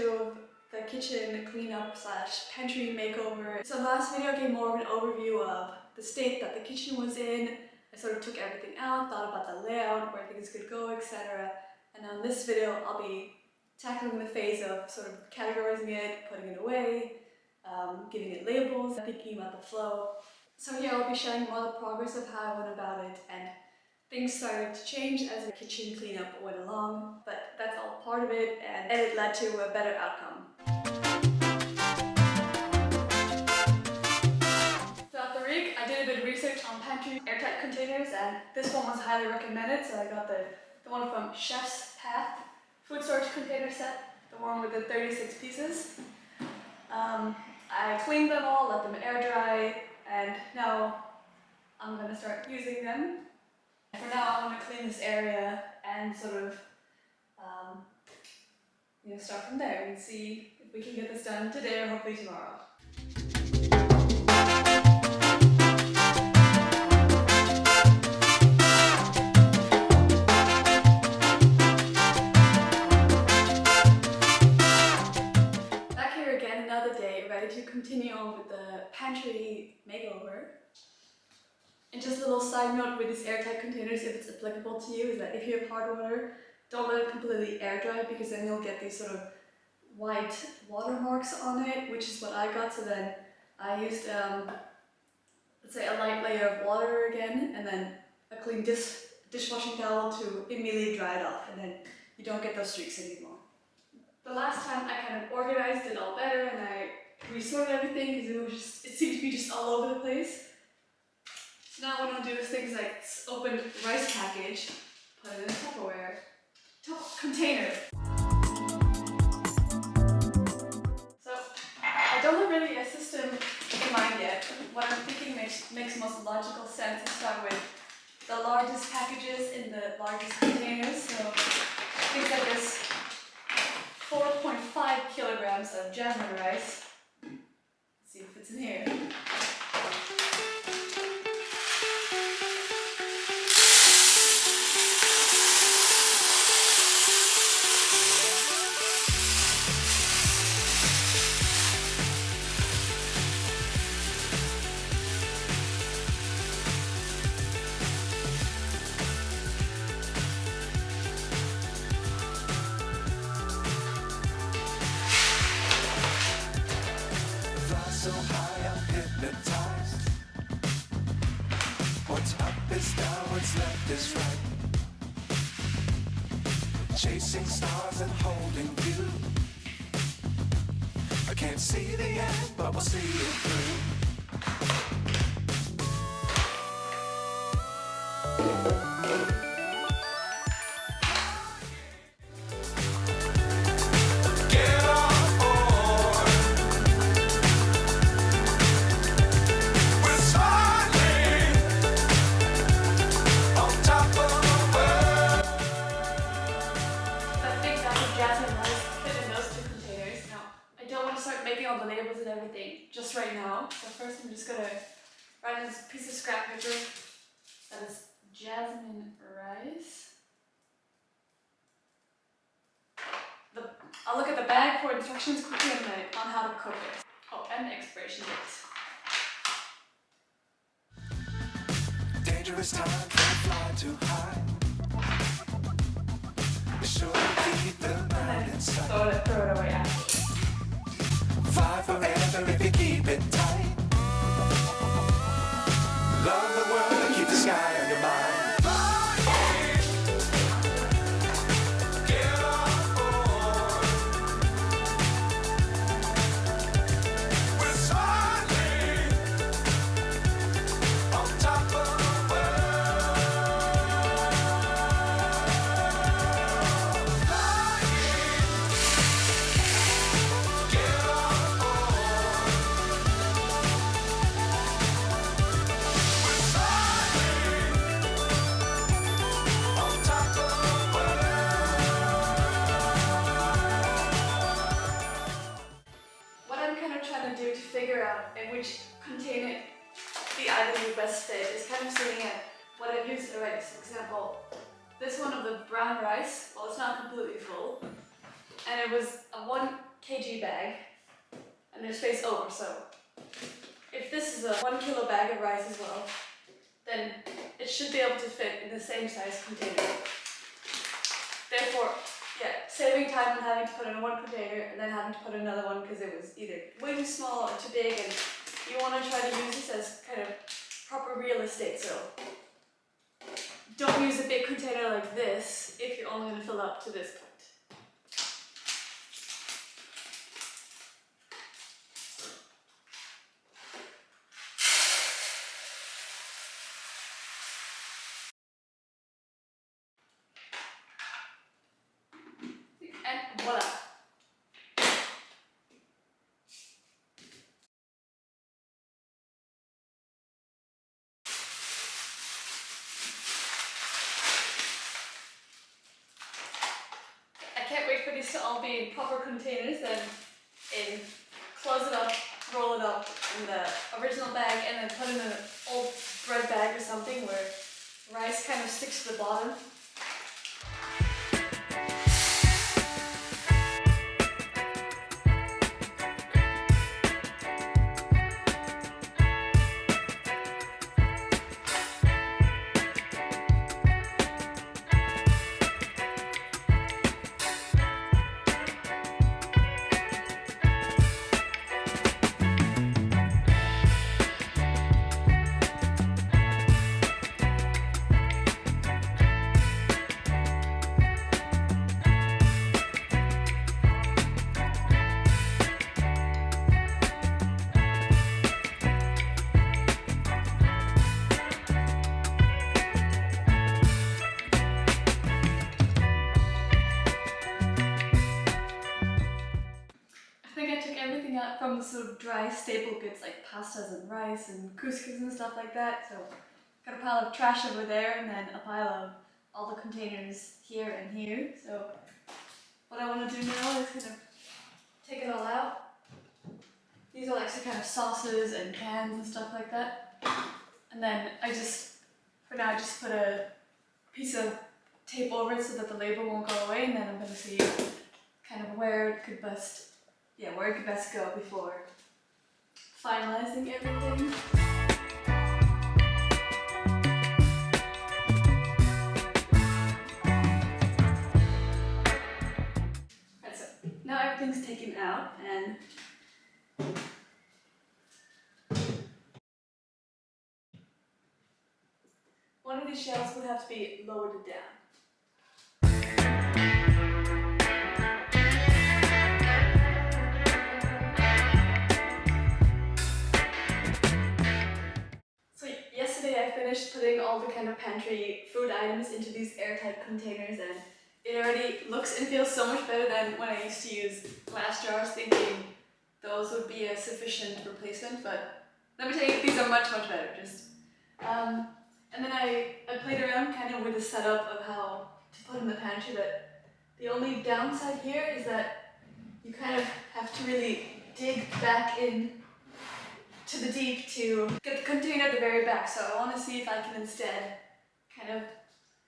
2 of the kitchen cleanup slash pantry makeover. So the last video gave more of an overview of the state that the kitchen was in. I sort of took everything out, thought about the layout, where things could go, etc. And on this video I'll be tackling the phase of sort of categorizing it, putting it away, giving it labels, thinking about the flow. So here I'll be sharing more of the progress of how I went about it, and things started to change as the kitchen cleanup went along, but that's all part of it, and it led to a better outcome. Throughout the week, I did a bit of research on pantry airtight containers, and this one was highly recommended, so I got the one from Chef's Path food storage container set, the one with the 36 pieces. I cleaned them all, let them air dry, and now I'm going to start using them. For now, I want to clean this area and sort of start from there and see if we can get this done today or hopefully tomorrow. Back here again, another day, ready to continue on with the pantry makeover. And just a little side note with these airtight containers, if it's applicable to you, is that if you have hard water, don't let it completely air dry, because then you'll get these sort of white watermarks on it, which is what I got. So then I used, let's say, a light layer of water again, and then a clean dishwashing towel to immediately dry it off, and then you don't get those streaks anymore. The last time I kind of organized it all better, and I resorted everything because it seemed to be just all over the place. So now what I'll do is things like open rice package, put it in a Tupperware container. So I don't have really a system in mind yet. What I'm thinking makes most logical sense to start with the largest packages in the largest containers. So things like this 4.5 kilograms of jasmine rice. Let's see if it's in here. So high I'm hypnotized. What's up is down, what's left is right. Chasing stars and holding you. I can't see the end, but we'll see it through. All the labels and everything just right now. So first I'm just gonna write on this piece of scrap paper that is jasmine rice. I'll look at the bag for instructions quickly on how to cook it. Oh, and the expiration date. Dangerous time, can't fly too high. Be sure to keep the mind inside. Throw it away after. Fly forever if you keep it tight. Love the world and keep the sky on your mind. Get on board. We're soaring on top of the world. Get on board. We're soaring on top of the world. What I'm kind of trying to do to figure out in which container the item would best fit is kind of seeing at what I've used already. So, for example, this one of the brown rice, well, it's not completely full, and it was a 1 kg bag and there's space over, so if this is a 1 kilo bag of rice as well, then it should be able to fit in the same size container. Therefore, yeah, saving time on having to put in one container and then having to put in another one because it was either way too small or too big, and you want to try to use this as kind of proper real estate, so don't use a big container like this if you're only going to fill up to this point. And voila! I can't wait for these to all be in proper containers, then close it up, roll it up in the original bag, and then put in an old bread bag or something where rice kind of sticks to the bottom. I think I took everything out from the sort of dry staple goods like pastas and rice and couscous and stuff like that. So got a pile of trash over there and then a pile of all the containers here and here. So what I want to do now is kind of take it all out. These are like some kind of sauces and cans and stuff like that. And then for now I just put a piece of tape over it so that the label won't go away, and then I'm going to see kind of where it could best go before finalizing everything. Right, so now everything's taken out, and one of these shelves would have to be lowered down. I finished putting all the kind of pantry food items into these airtight containers, and it already looks and feels so much better than when I used to use glass jars, thinking those would be a sufficient replacement, but let me tell you, these are much better. And then I played around kind of with the setup of how to put in the pantry, but the only downside here is that you kind of have to really dig back in to the deep to get the container at the very back. So I want to see if I can instead kind of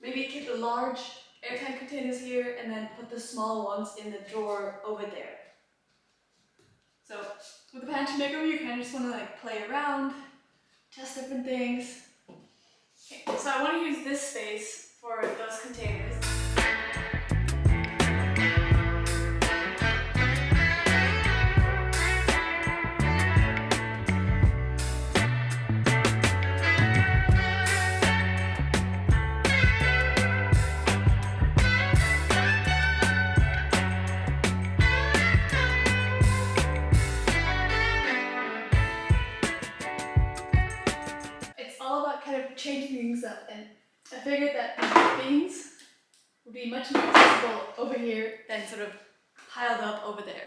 maybe keep the large airtight containers here and then put the small ones in the drawer over there. So with the pantry makeover, you kind of just want to like play around, test different things. Okay, so I want to use this space for those containers. Changing things up, and I figured that things would be much more accessible over here than sort of piled up over there.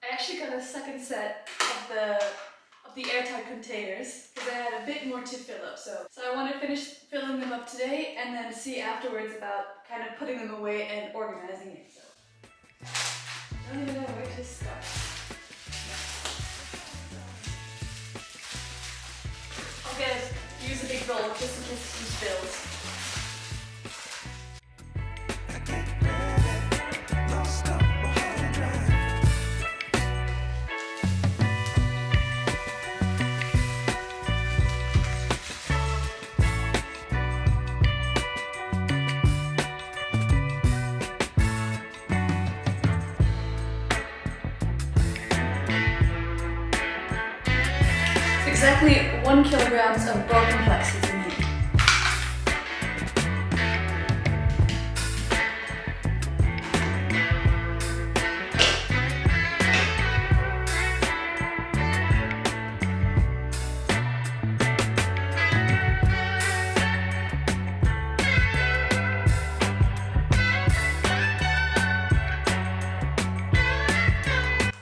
I actually got a second set of the airtight containers because I had a bit more to fill up. So I want to finish filling them up today and then see afterwards about kind of putting them away and organizing it. So I don't even know where to start. Use a big roll just in case it spills. Exactly 1 kilogram of broken plexus in here.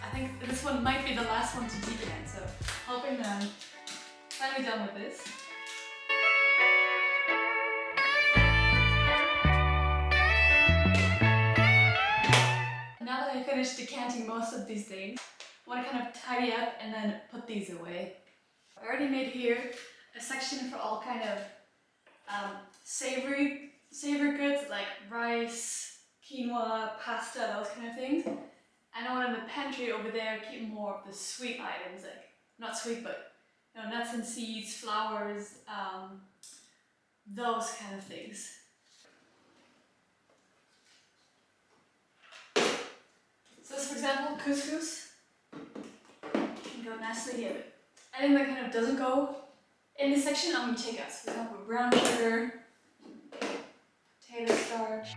I think this one might be the last one to decan, so hoping that I'm finally done with this. Now that I finished decanting most of these things, I want to kind of tidy up and then put these away. I already made here a section for all kind of savory goods like rice, quinoa, pasta, those kind of things. And I want in the pantry over there keep more of the sweet items, like not sweet but nuts and seeds, flowers, those kind of things. So this, for example, couscous can go nicely here. Anything that kind of doesn't go in this section, I'm going to take out. So for example, brown sugar, potato starch.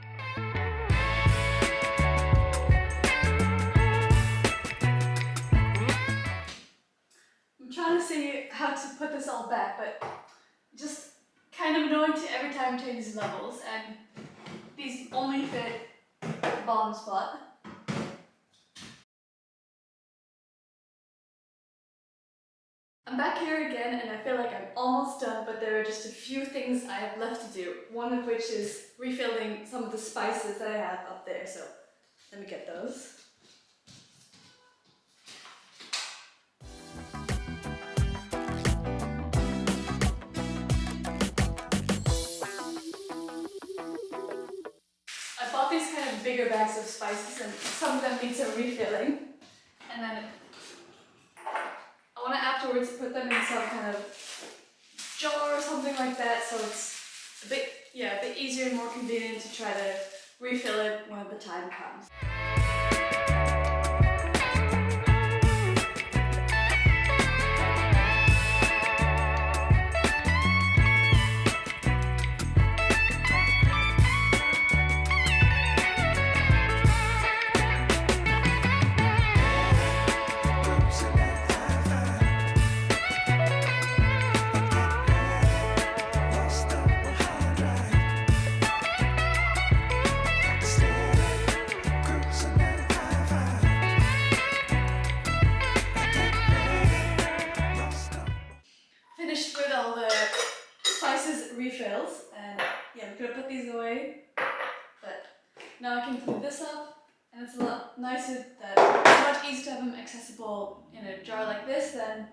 I'm trying to see how to put this all back, but just kind of annoying to every time change these levels, and these only fit the bottom spot. I'm back here again and I feel like I'm almost done, but there are just a few things I have left to do. One of which is refilling some of the spices that I have up there, so let me get those. I bought these kind of bigger bags of spices and some of them need some refilling. And then I want to afterwards put them in some kind of jar or something like that, so it's a bit easier and more convenient to try to refill it when the time comes. Finished with all the spices refills, and yeah, I'm gonna put these away, but now I can clean this up, and it's a lot nicer that it's much easier to have them accessible in a jar like this than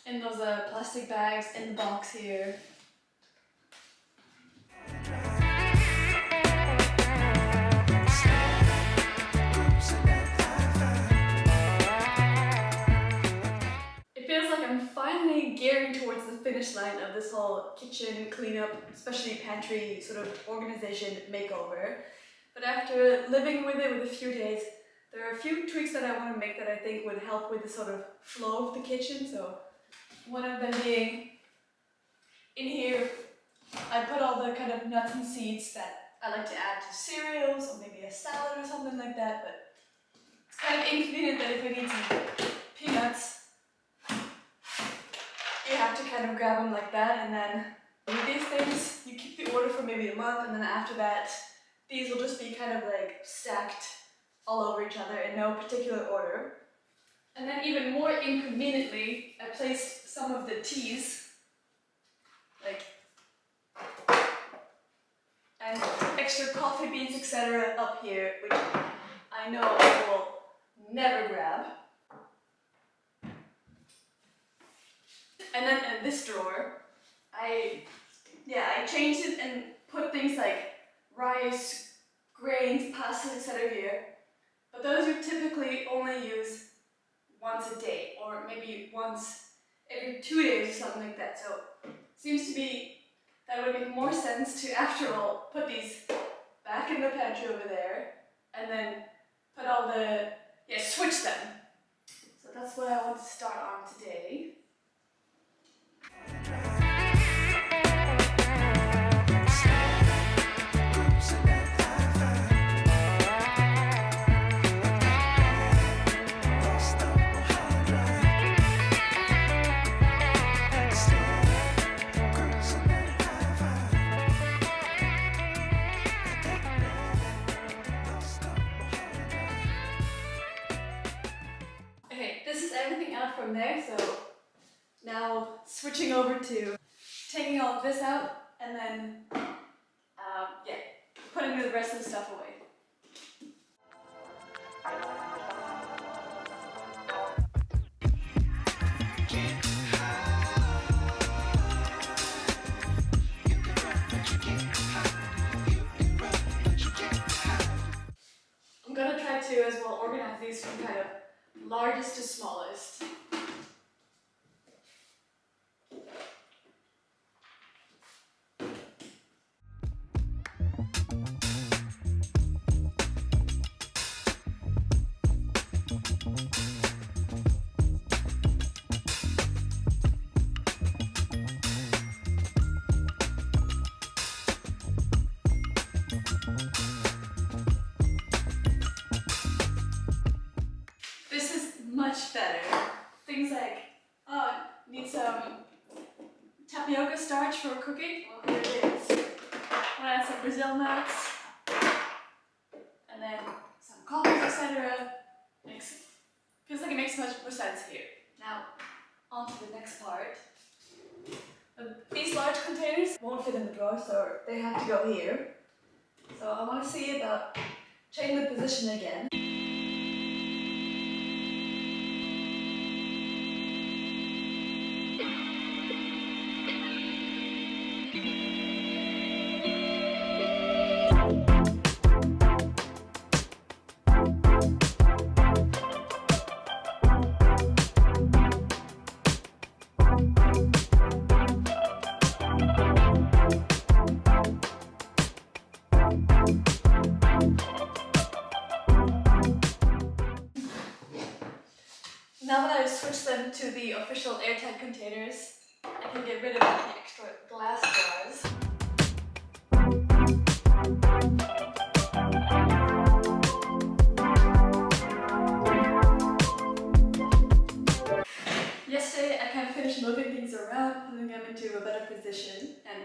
in those plastic bags in the box here. It feels like I'm finally gearing towards the finish line of this whole kitchen cleanup, especially pantry sort of organization makeover. But after living with it with a few days, there are a few tweaks that I want to make that I think would help with the sort of flow of the kitchen. So one of them being, in here, I put all the kind of nuts and seeds that I like to add to cereals or maybe a salad or something like that, but it's kind of inconvenient that if we need some peanuts, you have to kind of grab them like that, and then with these things, you keep the order for maybe a month, and then after that, these will just be kind of like stacked all over each other in no particular order. And then even more inconveniently, I placed some of the teas, like, and extra coffee beans, etc. up here, which I know I will never grab. And then in this drawer, I yeah, I changed it and put things like rice, grains, pasta, etc. here. But those you typically only use once a day, or maybe once every 2 days or something like that. So seems to be that it would make more sense to, after all, put these back in the pantry over there, and then put all the, switch them. So that's what I want to start on today. Okay, this is everything out from there, so now switching over to taking all of this out and then, putting the rest of the stuff away. I'm gonna try to as well organize these from kind of largest to smallest. This is much better. Things like, need some tapioca starch for cooking. Well, here it is. I'm gonna add some Brazil nuts, and then some coffee, etc. Feels like it makes much more sense here. Now, on to the next part. These large containers won't fit in the drawer, so they have to go here. So I want to see about changing the position again. Now that I've switched them to the official airtight containers, I can get rid of the extra glass jars. Yesterday I kind of finished moving things around, putting them into a better position, and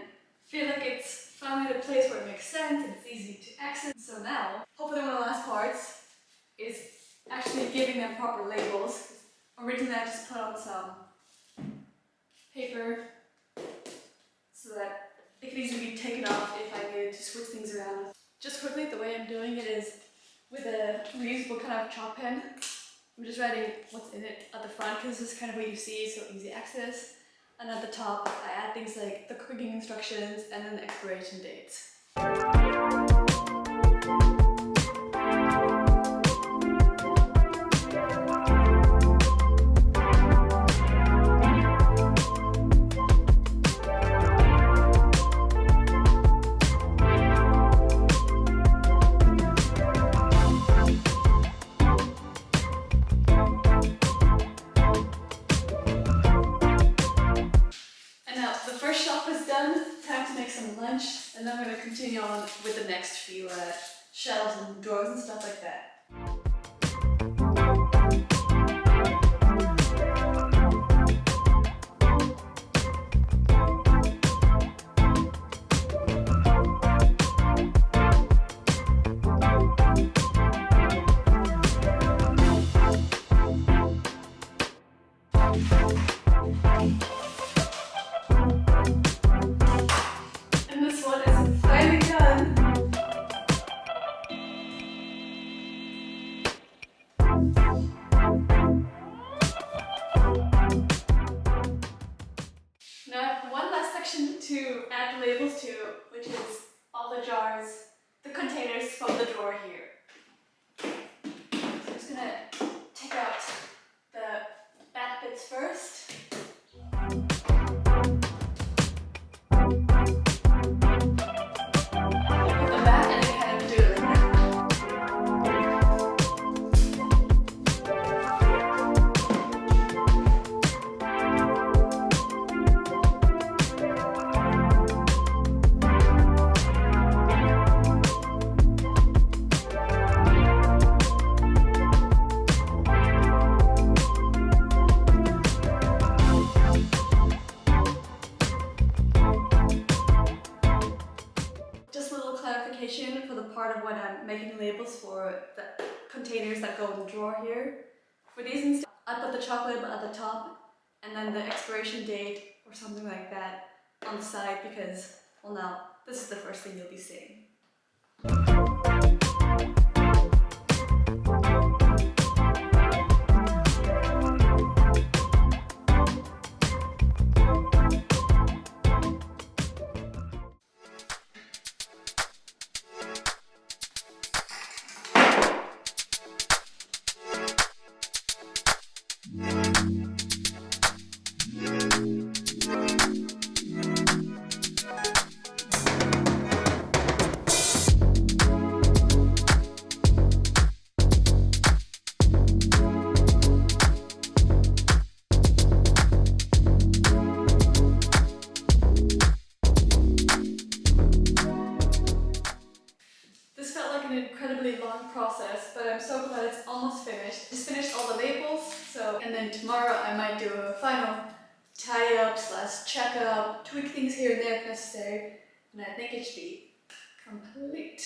feel like it's finally at a place where it makes sense and it's easy to access. So now, hopefully one of the last parts is actually giving them proper labels. Originally I just put on some paper so that it could easily be taken off if I needed to switch things around. Just quickly, the way I'm doing it is with a reusable kind of chalk pen. I'm just writing what's in it at the front because this is kind of what you see, so easy access. And at the top I add things like the cooking instructions and then the expiration dates. And then we're going to continue on with the next few shelves and drawers and stuff like that. section to add the labels to, which is all the jars, the containers from the drawer here. So I'm just gonna take out the bad bits first. Put them back and then kind of do it like that. For the part of when I'm making labels for the containers that go in the drawer here. For these, I put the chocolate label at the top and then the expiration date or something like that on the side because, well, now this is the first thing you'll be seeing. An incredibly long process, but I'm so glad it's almost finished. Just finished all the labels, and then tomorrow I might do a final tidy up / check up, tweak things here and there if necessary, and I think it should be complete.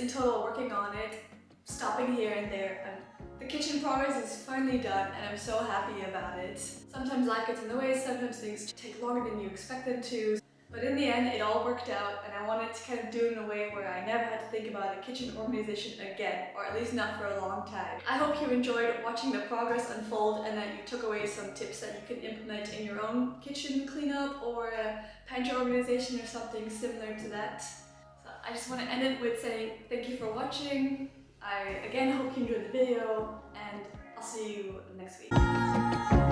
In total working on it, stopping here and there, and the kitchen progress is finally done and I'm so happy about it. Sometimes life gets in the way, sometimes things take longer than you expect them to, but in the end it all worked out and I wanted to kind of do it in a way where I never had to think about a kitchen organization again, or at least not for a long time. I hope you enjoyed watching the progress unfold and that you took away some tips that you can implement in your own kitchen cleanup or a pantry organization or something similar to that. I just want to end it with saying thank you for watching. I again hope you enjoyed the video and I'll see you next week.